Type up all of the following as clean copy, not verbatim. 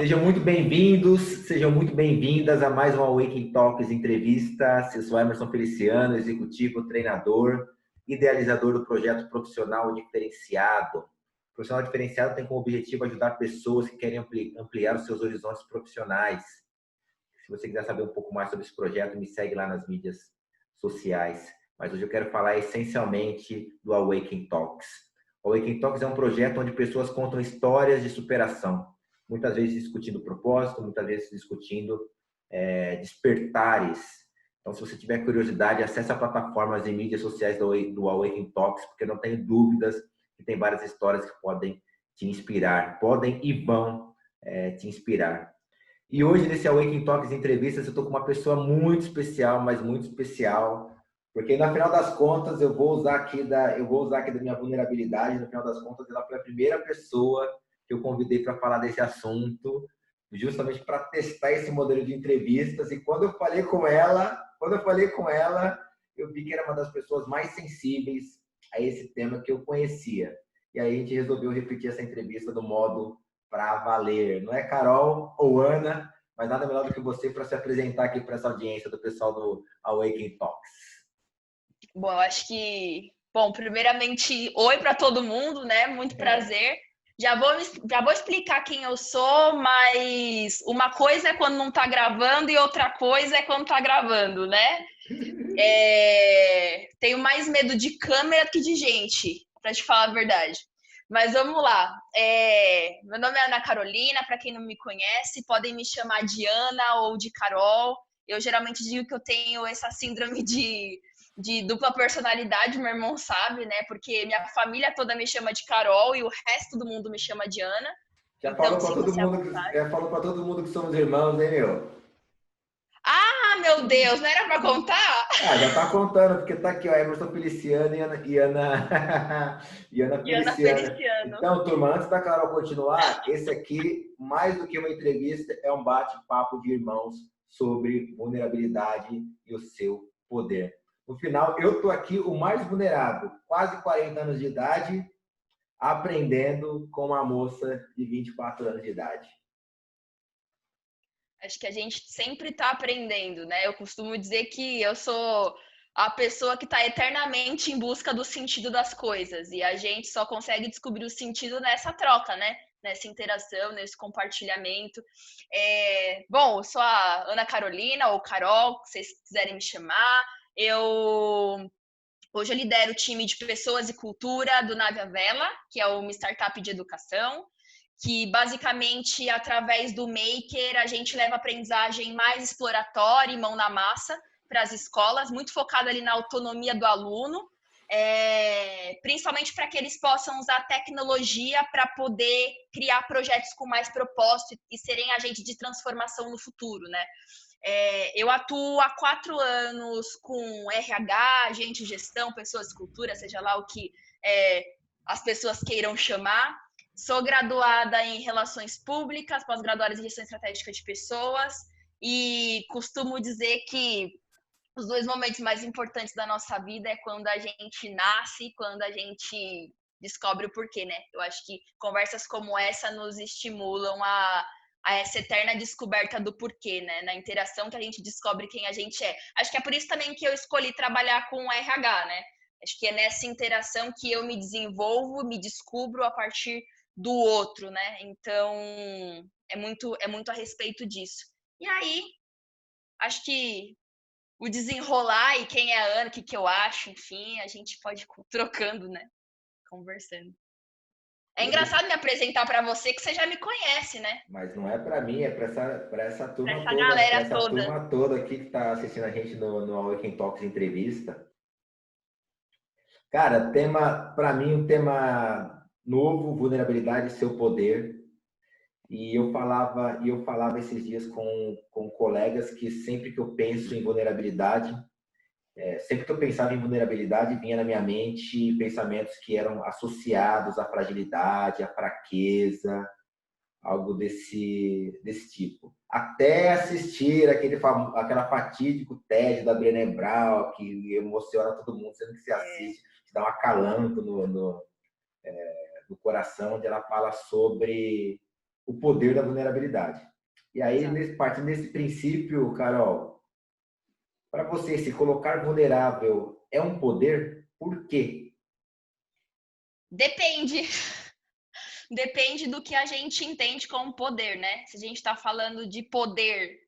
Sejam muito bem-vindos, sejam muito bem-vindas a mais uma Awakening Talks entrevista. Eu sou Emerson Feliciano, executivo, treinador, idealizador do projeto Profissional Diferenciado. O Profissional Diferenciado tem como objetivo ajudar pessoas que querem ampliar os seus horizontes profissionais. Se você quiser saber um pouco mais sobre esse projeto, me segue lá nas mídias sociais. Mas hoje eu quero falar essencialmente do Awakening Talks. O Awakening Talks é um projeto onde pessoas contam histórias de superação. Muitas vezes discutindo propósito, muitas vezes discutindo despertares. Então, se você tiver curiosidade, acesse as plataformas e mídias sociais do Awakening Talks, porque não tenho dúvidas que tem várias histórias que podem te inspirar, podem e vão te inspirar. E hoje, nesse Awakening Talks entrevistas, eu estou com uma pessoa muito especial, mas muito especial, porque no final das contas eu vou usar aqui da minha vulnerabilidade. No final das contas, ela foi a primeira pessoa que eu convidei para falar desse assunto, justamente para testar esse modelo de entrevistas. E quando eu falei com ela, eu vi que era uma das pessoas mais sensíveis a esse tema que eu conhecia. E aí a gente resolveu repetir essa entrevista do modo para valer. Não é Carol ou Ana, mas nada melhor do que você para se apresentar aqui para essa audiência do pessoal do Awakening Talks. Bom, eu acho que... Bom, primeiramente, oi para todo mundo, né? Muito prazer. Já vou explicar quem eu sou, mas uma coisa é quando não tá gravando e outra coisa é quando tá gravando, né? Tenho mais medo de câmera que de gente, para te falar a verdade. Mas vamos lá. Meu nome é Ana Carolina, para quem não me conhece, podem me chamar de Ana ou de Carol. Eu geralmente digo que eu tenho essa síndrome de dupla personalidade, meu irmão sabe, né? Porque minha família toda me chama de Carol e o resto do mundo me chama de Ana. Já Então, falou para todo mundo que somos irmãos, hein, meu? Ah, meu Deus, não era para contar? Ah, já tá contando, porque tá aqui, ó, Emerson Feliciano e Ana E Ana Feliciana. Feliciano. Então, turma, antes da Carol continuar, esse aqui, mais do que uma entrevista, é um bate-papo de irmãos sobre vulnerabilidade e o seu poder. No final, eu tô aqui o mais vulnerável, quase 40 anos de idade, aprendendo com uma moça de 24 anos de idade. Acho que a gente sempre está aprendendo, né? Eu costumo dizer que eu sou a pessoa que está eternamente em busca do sentido das coisas. E a gente só consegue descobrir o sentido nessa troca, né? Nessa interação, nesse compartilhamento. Bom, eu sou a Ana Carolina, ou Carol, se vocês quiserem me chamar. Hoje eu lidero o time de pessoas e cultura do Nave à Vela, que é uma startup de educação, que basicamente, através do Maker, a gente leva aprendizagem mais exploratória e mão na massa para as escolas, muito focado ali na autonomia do aluno, principalmente para que eles possam usar a tecnologia para poder criar projetos com mais propósito e serem agentes de transformação no futuro, né? Eu atuo há 4 anos com RH, gente de gestão, pessoas de cultura, seja lá o que as pessoas queiram chamar. Sou graduada em Relações Públicas, pós-graduada em Gestão Estratégica de Pessoas e costumo dizer que os 2 momentos mais importantes da nossa vida é quando a gente nasce e quando a gente descobre o porquê, né? Eu acho que conversas como essa nos estimulam a essa eterna descoberta do porquê, né? Na interação que a gente descobre quem a gente é. Acho que é por isso também que eu escolhi trabalhar com o RH, né? Acho que é nessa interação que eu me desenvolvo, me descubro a partir do outro, né? Então, é muito a respeito disso. E aí, acho que o desenrolar e quem é a Ana, o que eu acho, enfim, a gente pode ir trocando, né? Conversando. É engraçado me apresentar para você que você já me conhece, né? Mas não é para mim, é para essa Pra turma essa toda, para galera essa toda. turma toda aqui que está assistindo a gente no Awakening Talks entrevista. Cara, para mim, um tema novo, vulnerabilidade e seu poder. E eu falava esses dias com colegas que sempre que eu penso em vulnerabilidade, sempre que eu pensava em vulnerabilidade, vinha na minha mente pensamentos que eram associados à fragilidade, à fraqueza, algo desse tipo. Até assistir aquela fatídico TED da Brené Brown, que emociona todo mundo, sendo que você assiste, te dá um acalanto no coração, onde ela fala sobre o poder da vulnerabilidade. E aí, partindo desse princípio, Carol, para você, se colocar vulnerável é um poder, por quê? Depende. Depende do que a gente entende como poder, né? Se a gente está falando de poder,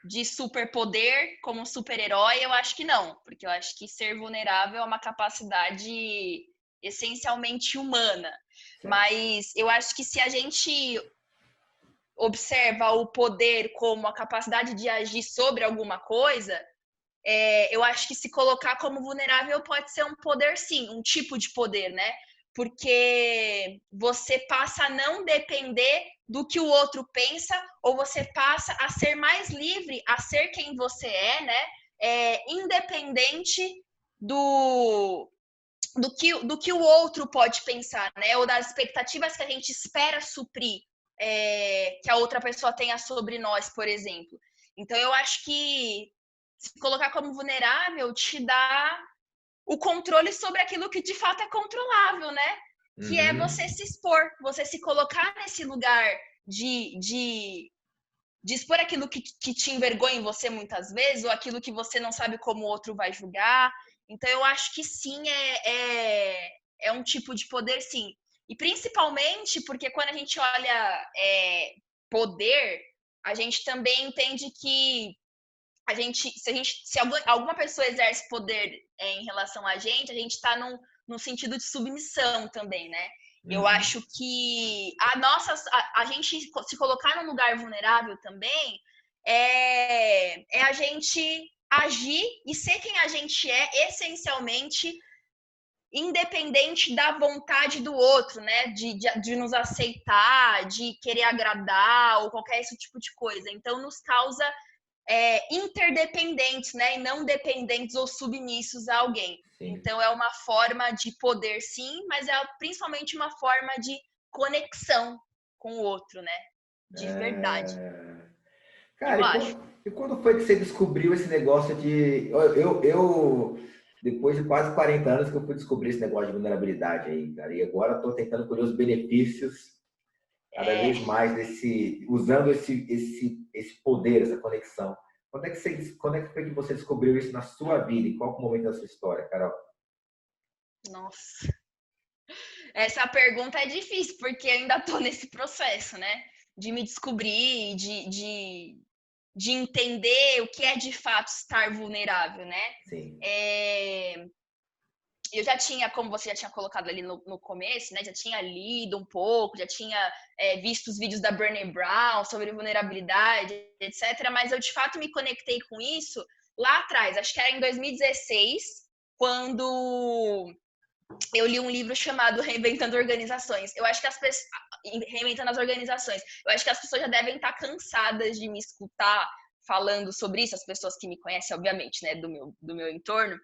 de superpoder, como um super-herói, eu acho que não. Porque eu acho que ser vulnerável é uma capacidade essencialmente humana. Certo. Mas eu acho que se a gente observa o poder como a capacidade de agir sobre alguma coisa, eu acho que se colocar como vulnerável pode ser um poder, sim, um tipo de poder, né? Porque você passa a não depender do que o outro pensa, ou você passa a ser mais livre, a ser quem você é, né? Independente do que o outro pode pensar, né? Ou das expectativas que a gente espera suprir, que a outra pessoa tenha sobre nós, por exemplo. Então, eu acho que se colocar como vulnerável te dá o controle sobre aquilo que de fato é controlável, né? Que é você se expor, você se colocar nesse lugar de expor aquilo que te envergonha em você muitas vezes, ou aquilo que você não sabe como o outro vai julgar. Então, eu acho que sim, é um tipo de poder, sim. E principalmente porque quando a gente olha poder, a gente também entende que se alguma pessoa exerce poder em relação a gente está num sentido de submissão também, né? Eu acho que a gente se colocar num lugar vulnerável também é a gente agir e ser quem a gente é, essencialmente, independente da vontade do outro, né? De nos aceitar, de querer agradar ou qualquer esse tipo de coisa. Então, nos causa interdependentes, né? E não dependentes ou submissos a alguém. Sim. Então, é uma forma de poder, sim, mas é principalmente uma forma de conexão com o outro, né? De verdade. Cara, Eu acho. e quando foi que você descobriu esse negócio de... depois de quase 40 anos que eu fui descobrir esse negócio de vulnerabilidade aí, cara. E agora estou tentando colher os benefícios cada vez mais usando esse poder, essa conexão. Quando é que foi que você descobriu isso na sua vida? Em qual momento da sua história, Carol? Nossa. Essa pergunta é difícil, porque eu ainda estou nesse processo, né? De me descobrir, de entender o que é de fato estar vulnerável, né? Sim. Eu já tinha, como você já tinha colocado ali no começo, né? Já tinha lido um pouco, já tinha visto os vídeos da Brené Brown sobre vulnerabilidade, etc. Mas eu de fato me conectei com isso lá atrás, acho que era em 2016, quando eu li um livro chamado Reinventando Organizações. Eu acho que as pessoas... Reinventando as Organizações. Eu acho que as pessoas já devem estar cansadas de me escutar falando sobre isso, as pessoas que me conhecem, obviamente, né, do meu entorno,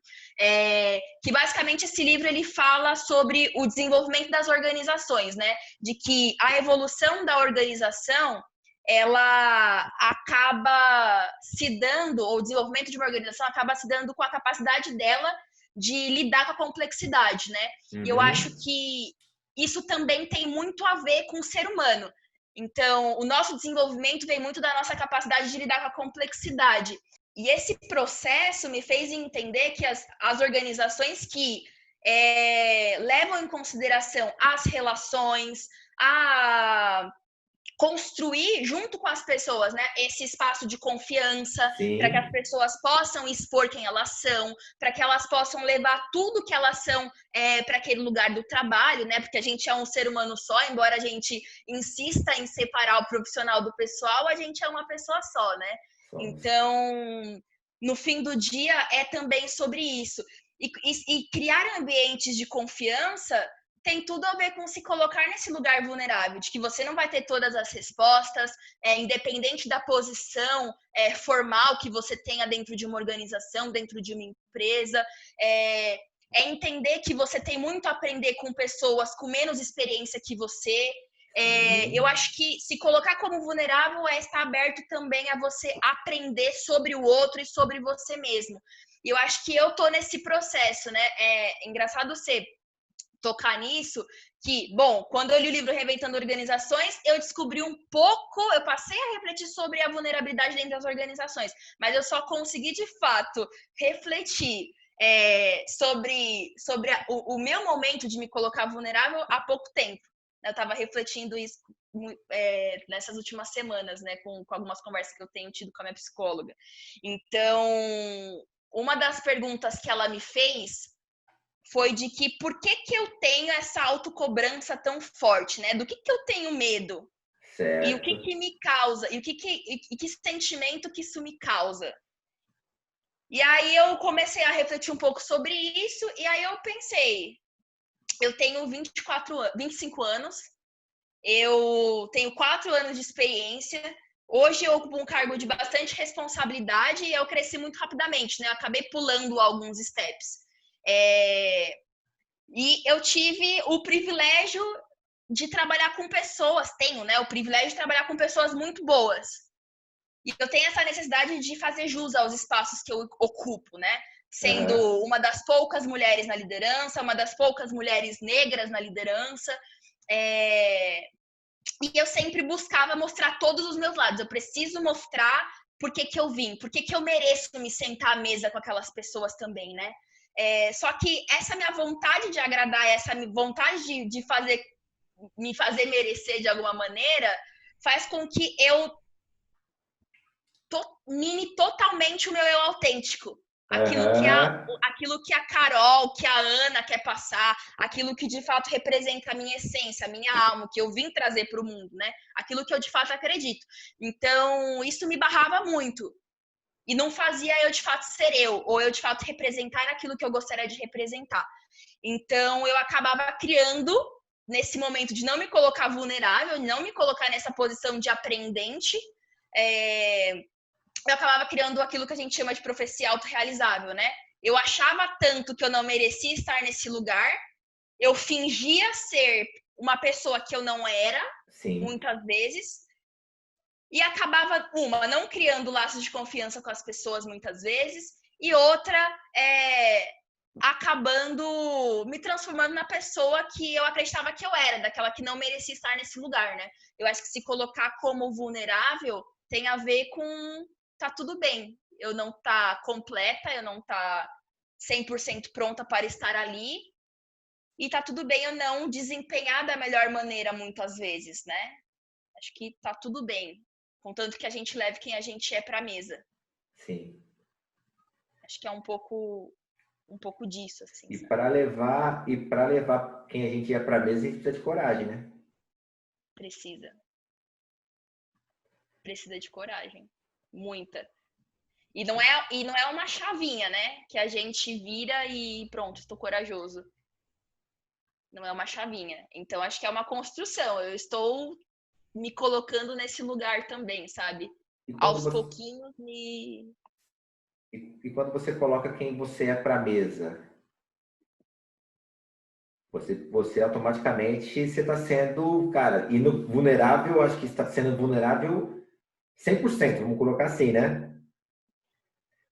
que basicamente esse livro ele fala sobre o desenvolvimento das organizações, né, de que a evolução da organização ela acaba se dando, ou o desenvolvimento de uma organização acaba se dando com a capacidade dela de lidar com a complexidade, né? E eu acho que isso também tem muito a ver com o ser humano. Então, o nosso desenvolvimento vem muito da nossa capacidade de lidar com a complexidade. E esse processo me fez entender que as organizações que levam em consideração as relações, a construir junto com as pessoas, né, esse espaço de confiança, para que as pessoas possam expor quem elas são, para que elas possam levar tudo que elas são para aquele lugar do trabalho, né, porque a gente é um ser humano só, embora a gente insista em separar o profissional do pessoal, a gente é uma pessoa só, né? Então, no fim do dia, é também sobre isso. E criar ambientes de confiança tem tudo a ver com se colocar nesse lugar vulnerável, de que você não vai ter todas as respostas, independente da posição formal que você tenha dentro de uma organização, dentro de uma empresa, é entender que você tem muito a aprender com pessoas com menos experiência que você. Eu acho que se colocar como vulnerável é estar aberto também a você aprender sobre o outro e sobre você mesmo. E eu acho que eu tô nesse processo, né? É engraçado ser tocar nisso, que, bom, quando eu li o livro Reinventando Organizações, eu descobri um pouco, eu passei a refletir sobre a vulnerabilidade dentro das organizações, mas eu só consegui, de fato, refletir sobre o meu momento de me colocar vulnerável há pouco tempo. Eu estava refletindo isso nessas últimas semanas, né, com algumas conversas que eu tenho tido com a minha psicóloga. Então, uma das perguntas que ela me fez foi de que por que eu tenho essa autocobrança tão forte, né? Do que eu tenho medo? Certo. E o que me causa? E que sentimento que isso me causa? E aí eu comecei a refletir um pouco sobre isso, e aí eu pensei, eu tenho 25 anos, eu tenho 4 anos de experiência, hoje eu ocupo um cargo de bastante responsabilidade e eu cresci muito rapidamente, né? Eu acabei pulando alguns steps. E eu tive o privilégio de trabalhar com pessoas, tenho, né? O privilégio de trabalhar com pessoas muito boas. E eu tenho essa necessidade de fazer jus aos espaços que eu ocupo, né? Sendo uma das poucas mulheres na liderança, uma das poucas mulheres negras na liderança. E eu sempre buscava mostrar todos os meus lados. Eu preciso mostrar por que eu vim, por que eu mereço me sentar à mesa com aquelas pessoas também, né? Só que essa minha vontade de agradar, essa vontade de me fazer merecer de alguma maneira, faz com que eu mine totalmente o meu eu autêntico. Aquilo que a Carol, que a Ana quer passar, aquilo que de fato representa a minha essência, a minha alma, que eu vim trazer para o mundo, né? Aquilo que eu de fato acredito. Então, isso me barrava muito. E não fazia eu de fato ser eu, ou eu de fato representar aquilo que eu gostaria de representar. Então, eu acabava criando, nesse momento de não me colocar vulnerável, não me colocar nessa posição de aprendente, eu acabava criando aquilo que a gente chama de profecia autorrealizável, né? Eu achava tanto que eu não merecia estar nesse lugar, eu fingia ser uma pessoa que eu não era, muitas vezes, e acabava, não criando laços de confiança com as pessoas muitas vezes, e outra, acabando me transformando na pessoa que eu acreditava que eu era, daquela que não merecia estar nesse lugar, né? Eu acho que se colocar como vulnerável tem a ver com tá tudo bem, eu não tá completa, eu não tá 100% pronta para estar ali, e tá tudo bem eu não desempenhar da melhor maneira muitas vezes, né? Acho que tá tudo bem, contanto que a gente leve quem a gente é para a mesa. Sim. Acho que é um pouco disso, assim. E para levar quem a gente é para a mesa, a gente precisa de coragem, né? Precisa de coragem, muita. E não é uma chavinha, né? Que a gente vira e pronto, estou corajoso. Não é uma chavinha. Então acho que é uma construção. Eu estou me colocando nesse lugar também, sabe? Aos pouquinhos me. E quando você coloca quem você é para a mesa, você automaticamente você está sendo, cara, vulnerável, acho que está sendo vulnerável 100%, vamos colocar assim, né?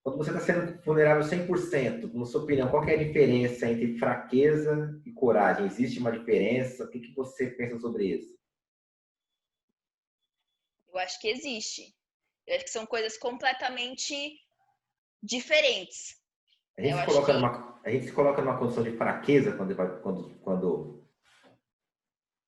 Quando você está sendo vulnerável 100%, na sua opinião, qual que é a diferença entre fraqueza e coragem? Existe uma diferença? O que você pensa sobre isso? Eu acho que existe. Eu acho que são coisas completamente diferentes. A gente se coloca numa condição de fraqueza quando...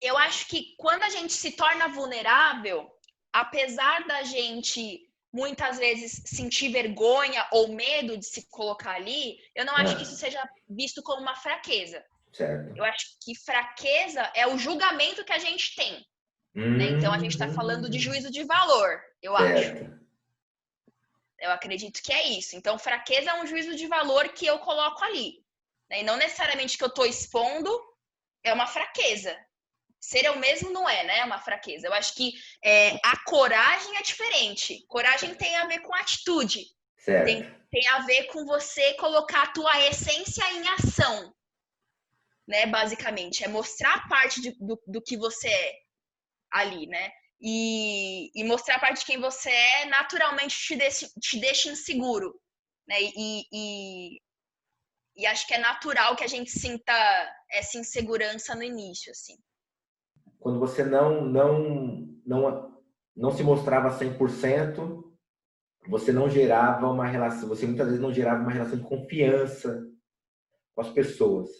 Eu acho que quando a gente se torna vulnerável, apesar da gente muitas vezes sentir vergonha ou medo de se colocar ali, eu não acho que isso seja visto como uma fraqueza. Certo. Eu acho que fraqueza é o julgamento que a gente tem. Né? Então a gente está falando de juízo de valor, eu acho. Eu acredito que é isso. Então, fraqueza é um juízo de valor que eu coloco ali. Né? E não necessariamente que eu estou expondo é uma fraqueza. Ser eu mesmo não é, né? É uma fraqueza. Eu acho que a coragem é diferente. Coragem tem a ver com atitude. Tem a ver com você colocar a tua essência em ação. Né? Basicamente. É mostrar parte do que você é ali, né? E mostrar a parte de quem você é naturalmente te deixa inseguro. Né? E acho que é natural que a gente sinta essa insegurança no início, assim. Quando você não se mostrava 100%, você não gerava uma relação, você muitas vezes não gerava uma relação de confiança com as pessoas.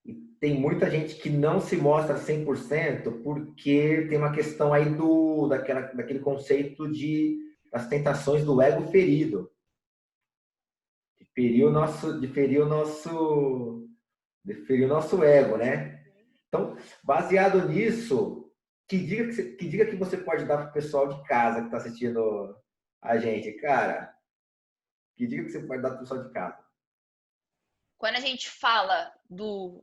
E tem muita gente que não se mostra 100% porque tem uma questão aí daquele conceito das tentações do ego ferido. De ferir o nosso ego, né? Então, baseado nisso, que dica que você pode dar para o pessoal de casa que está assistindo a gente, cara? Que dica que você pode dar para o pessoal de casa? Quando a gente fala do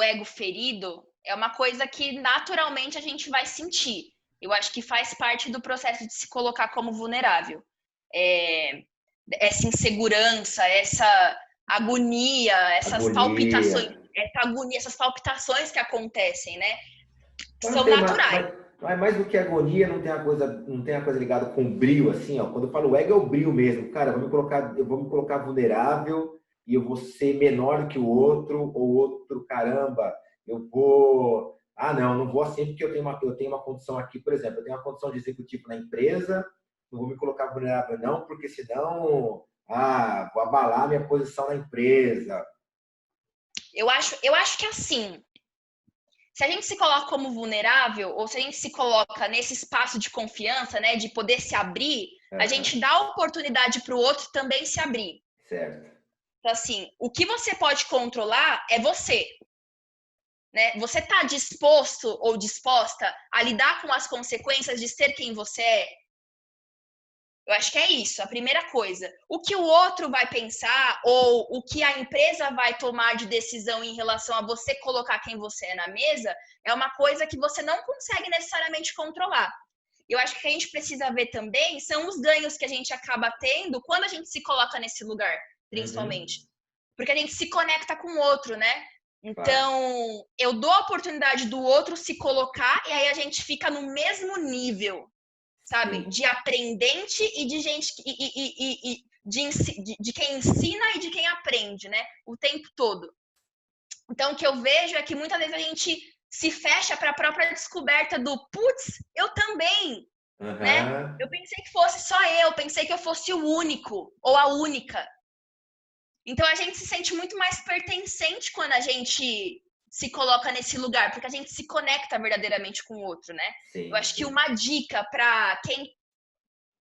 ego ferido, é uma coisa que naturalmente a gente vai sentir. Eu acho que faz parte do processo de se colocar como vulnerável. É, essa insegurança, essa agonia, essas Agonia. palpitações, essa agonia, essas palpitações que acontecem, né? Mas não São tem naturais. mais do que agonia, não tem a coisa ligada com brio, assim, ó. Quando eu falo ego, é o brio mesmo. Cara, eu vou me colocar vulnerável e eu vou ser menor que o outro, ou outro, caramba, eu vou. Ah, não vou assim porque eu tenho uma condição aqui, por exemplo, eu tenho uma condição de executivo na empresa, não vou me colocar vulnerável, não, porque senão, vou abalar minha posição na empresa. Eu acho que assim, se a gente se coloca como vulnerável, ou se a gente se coloca nesse espaço de confiança, né, de poder se abrir, a gente Aham, dá oportunidade para o outro também se abrir. certo. Então, assim, o que você pode controlar é você, né? Você está disposto ou disposta a lidar com as consequências de ser quem você é? Eu acho que é isso, a primeira coisa. O que o outro vai pensar ou o que a empresa vai tomar de decisão em relação a você colocar quem você é na mesa é uma coisa que você não consegue necessariamente controlar. Eu acho que o que a gente precisa ver também são os ganhos que a gente acaba tendo quando a gente se coloca nesse lugar, Uhum, principalmente. Porque a gente se conecta com o outro, né? claro. Então, eu dou a oportunidade do outro se colocar e aí a gente fica no mesmo nível, sabe? Sim. De aprendente e de gente de quem ensina e de quem aprende, né? O tempo todo. Então, o que eu vejo é que muitas vezes a gente se fecha para a própria descoberta do putz, eu também, né? Aham. Eu pensei que fosse só eu, pensei que eu fosse o único ou a única. Então a gente se sente muito mais pertencente quando a gente se coloca nesse lugar, porque a gente se conecta verdadeiramente com o outro, né? Eu Sim, acho que sim. uma dica para quem,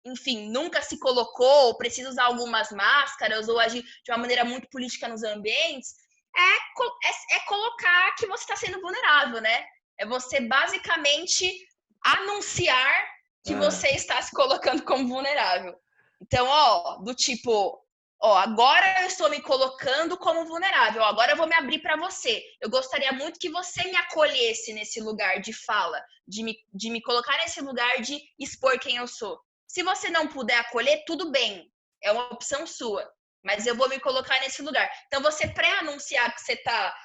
enfim, nunca se colocou, ou precisa usar algumas máscaras, ou agir de uma maneira muito política nos ambientes, é colocar que você está sendo vulnerável, né? É você basicamente anunciar que você Ah, está se colocando como vulnerável. Então, ó, do tipo, ó, agora eu estou me colocando como vulnerável, ó, agora eu vou me abrir para você. Eu gostaria muito que você me acolhesse nesse lugar de fala, de me colocar nesse lugar de expor quem eu sou. Se você não puder acolher, tudo bem, é uma opção sua, mas eu vou me colocar nesse lugar. Então, você pré-anunciar que você está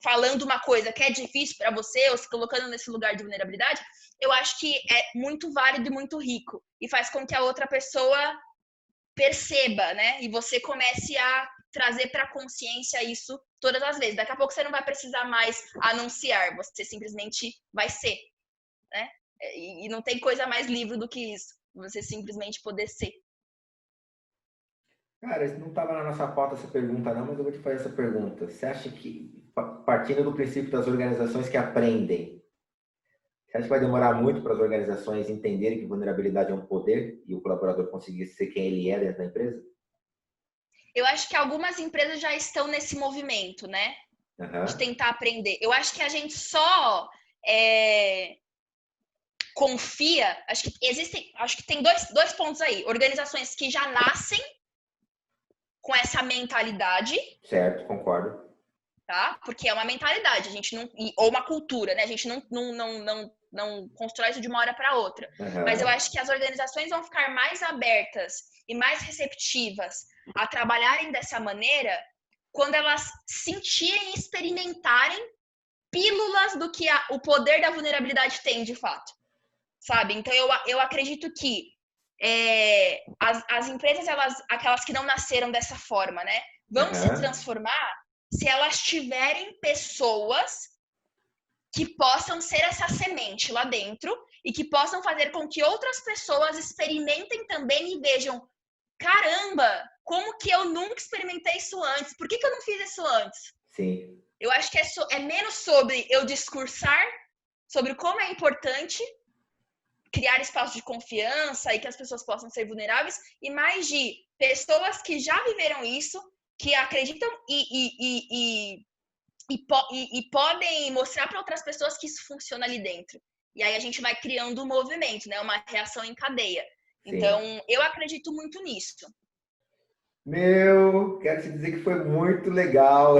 falando uma coisa que é difícil para você, ou se colocando nesse lugar de vulnerabilidade, eu acho que é muito válido e muito rico, e faz com que a outra pessoa perceba, né? E você comece a trazer para a consciência isso todas as vezes. Daqui a pouco você não vai precisar mais anunciar, você simplesmente vai ser, né? E não tem coisa mais livre do que isso, você simplesmente poder ser. cara, isso não estava na nossa pauta essa pergunta, não, mas eu vou te fazer essa pergunta. Você acha que, partindo do princípio das organizações que aprendem, você acha que vai demorar muito para as organizações entenderem que vulnerabilidade é um poder e o colaborador conseguir ser quem ele é dentro da empresa? Eu acho que algumas empresas já estão nesse movimento, né? De Aham, tentar aprender. Eu acho que a gente só confia. Acho que tem dois pontos aí. Organizações que já nascem com essa mentalidade, certo, concordo. tá? Porque é uma mentalidade, a gente não, ou uma cultura, né? A gente não constrói isso de uma hora para outra. Mas eu Aham, acho que as organizações vão ficar mais abertas e mais receptivas a trabalharem dessa maneira quando elas sentirem e experimentarem pílulas do que o poder da vulnerabilidade tem de fato, sabe? Então eu acredito que as empresas, aquelas que não nasceram dessa forma, né? vão se Aham. transformar se elas tiverem pessoas que possam ser essa semente lá dentro e que possam fazer com que outras pessoas experimentem também e vejam: caramba, como que eu nunca experimentei isso antes? Por que eu não fiz isso antes? Sim, Eu acho que é menos sobre eu discursar sobre como é importante criar espaço de confiança e que as pessoas possam ser vulneráveis, e mais de pessoas que já viveram isso, que acreditam e podem mostrar para outras pessoas que isso funciona ali dentro. E aí a gente vai criando um movimento, né? Uma reação em cadeia. Então, sim. eu acredito muito nisso. Meu, quero te dizer que foi muito legal.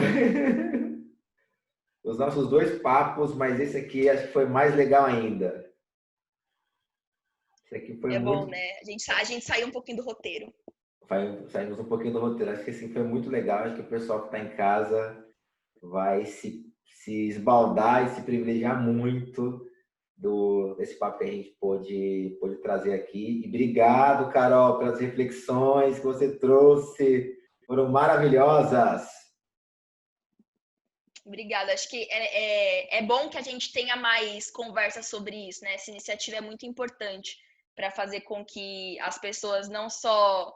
Os nossos dois papos, mas esse aqui acho que foi mais legal ainda. Esse aqui foi É bom, muito. né? A gente saiu um pouquinho do roteiro. Saímos um pouquinho do roteiro. Acho que assim foi muito legal. Acho que o pessoal que está em casa vai se esbaldar e se privilegiar muito desse papo que a gente pôde trazer aqui. E obrigado, Carol, pelas reflexões que você trouxe. Foram maravilhosas. Obrigada. Acho que é bom que a gente tenha mais conversa sobre isso, né? Essa iniciativa é muito importante para fazer com que as pessoas não só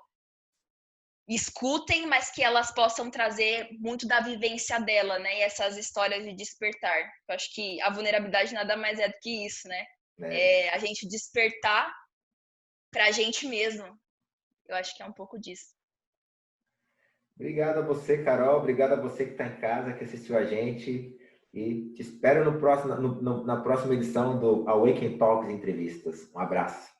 escutem, mas que elas possam trazer muito da vivência dela, né? E essas histórias de despertar. Eu acho que a vulnerabilidade nada mais é do que isso, né? Né? É a gente despertar para a gente mesmo. Eu acho que é um pouco disso. Obrigado a você, Carol. Obrigado a você que está em casa, que assistiu a gente. E te espero no próximo, na próxima edição do Awaken Talks Entrevistas. Um abraço.